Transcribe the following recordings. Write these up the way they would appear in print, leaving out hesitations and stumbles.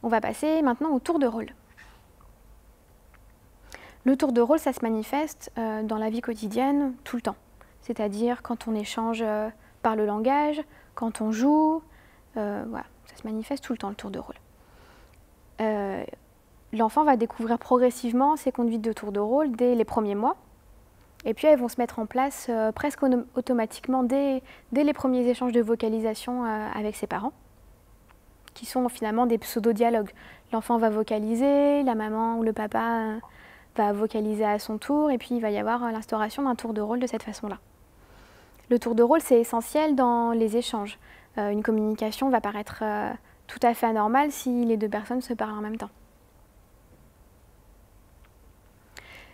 On va passer maintenant au tour de rôle. Le tour de rôle, ça se manifeste dans la vie quotidienne tout le temps. C'est-à-dire quand on échange par le langage, quand on joue, voilà, ça se manifeste tout le temps le tour de rôle. L'enfant va découvrir progressivement ses conduites de tour de rôle dès les premiers mois. Et puis elles vont se mettre en place presque automatiquement dès les premiers échanges de vocalisation avec ses parents, qui sont finalement des pseudo-dialogues. L'enfant va vocaliser, la maman ou le papa va vocaliser à son tour, et puis il va y avoir l'instauration d'un tour de rôle de cette façon-là. Le tour de rôle, c'est essentiel dans les échanges. Une communication va paraître tout à fait anormale si les deux personnes se parlent en même temps.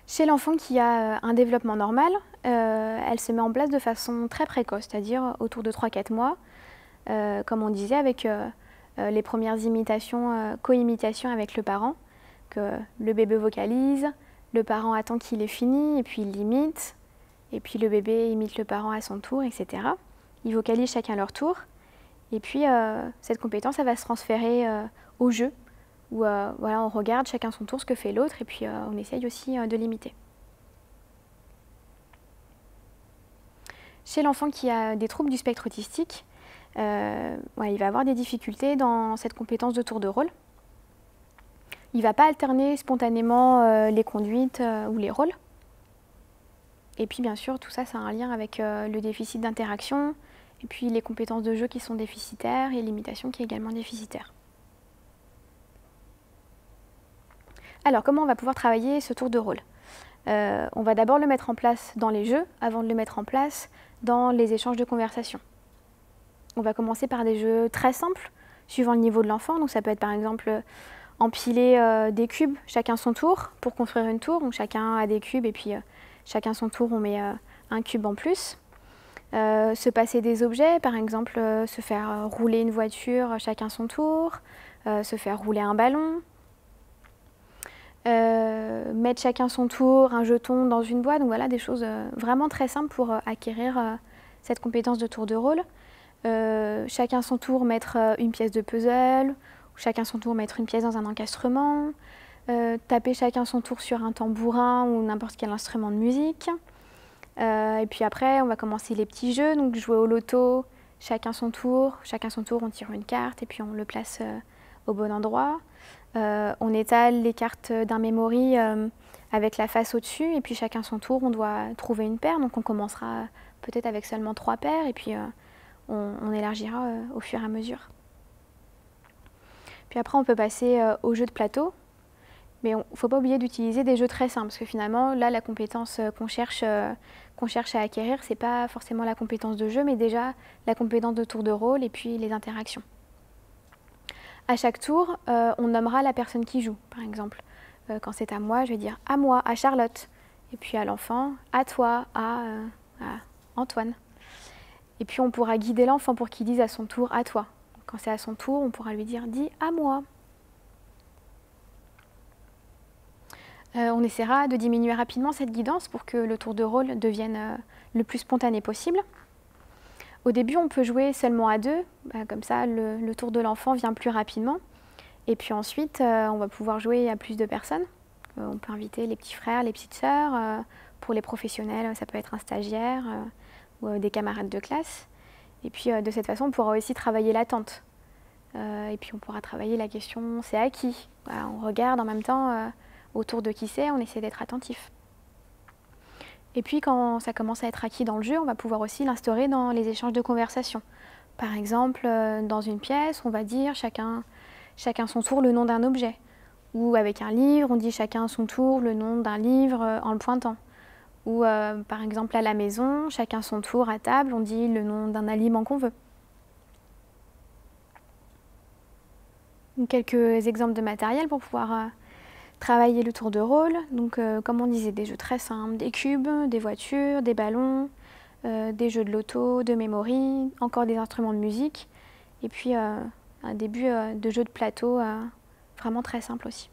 Chez l'enfant qui a un développement normal, elle se met en place de façon très précoce, c'est-à-dire autour de 3-4 mois, comme on disait, avec les premières imitations, co-imitations avec le parent, que le bébé vocalise, le parent attend qu'il ait fini, et puis il l'imite, et puis le bébé imite le parent à son tour, etc. Ils vocalisent chacun leur tour, et puis cette compétence, elle va se transférer au jeu, où voilà, on regarde chacun son tour ce que fait l'autre, et puis on essaye aussi de l'imiter. Chez l'enfant qui a des troubles du spectre autistique, ouais, il va avoir des difficultés dans cette compétence de tour de rôle. Il ne va pas alterner spontanément les conduites ou les rôles. Et puis bien sûr, tout ça, ça a un lien avec le déficit d'interaction, et puis les compétences de jeu qui sont déficitaires, et l'imitation qui est également déficitaire. Alors, comment on va pouvoir travailler ce tour de rôle? On va d'abord le mettre en place dans les jeux, avant de le mettre en place dans les échanges de conversation. On va commencer par des jeux très simples, suivant le niveau de l'enfant. Donc ça peut être par exemple empiler des cubes, chacun son tour, pour construire une tour. Donc chacun a des cubes et puis chacun son tour, on met un cube en plus. Se passer des objets, par exemple se faire rouler une voiture, chacun son tour, se faire rouler un ballon. Mettre chacun son tour, un jeton dans une boîte, donc voilà des choses vraiment très simples pour acquérir cette compétence de tour de rôle. Chacun son tour mettre une pièce de puzzle, ou chacun son tour mettre une pièce dans un encastrement, taper chacun son tour sur un tambourin ou n'importe quel instrument de musique. Et puis après on va commencer les petits jeux, donc jouer au loto, chacun son tour, on tire une carte et puis on le place au bon endroit. On étale les cartes d'un memory avec la face au-dessus, et puis chacun son tour, on doit trouver une paire. Donc on commencera peut-être avec seulement 3 paires, et puis on élargira au fur et à mesure. Puis après, on peut passer aux jeux de plateau, mais il ne faut pas oublier d'utiliser des jeux très simples, parce que finalement, là, la compétence qu'on cherche à acquérir, ce n'est pas forcément la compétence de jeu, mais déjà la compétence de tour de rôle et puis les interactions. À chaque tour, on nommera la personne qui joue, par exemple. Quand c'est à moi, je vais dire « à moi »,« à Charlotte ». Et puis à l'enfant « à toi »,« à Antoine ». Et puis on pourra guider l'enfant pour qu'il dise à son tour « à toi ». Quand c'est à son tour, on pourra lui dire « dis à moi ». On essaiera de diminuer rapidement cette guidance pour que le tour de rôle devienne le plus spontané possible. Au début, on peut jouer seulement à 2, comme ça le tour de l'enfant vient plus rapidement. Et puis ensuite, on va pouvoir jouer à plus de personnes. On peut inviter les petits frères, les petites sœurs. Pour les professionnels, ça peut être un stagiaire ou des camarades de classe. Et puis de cette façon, on pourra aussi travailler l'attente. Et puis on pourra travailler la question « c'est à qui ?» Voilà, on regarde en même temps autour de qui c'est, on essaie d'être attentif. Et puis quand ça commence à être acquis dans le jeu, on va pouvoir aussi l'instaurer dans les échanges de conversation. Par exemple, dans une pièce, on va dire chacun son tour le nom d'un objet. Ou avec un livre, on dit chacun son tour le nom d'un livre en le pointant. Ou par exemple à la maison, chacun son tour à table, on dit le nom d'un aliment qu'on veut. Quelques exemples de matériel pour pouvoir travailler le tour de rôle. Donc comme on disait, des jeux très simples, des cubes, des voitures, des ballons, des jeux de loto, de memory, encore des instruments de musique. Et puis un début de jeu de plateau vraiment très simple aussi.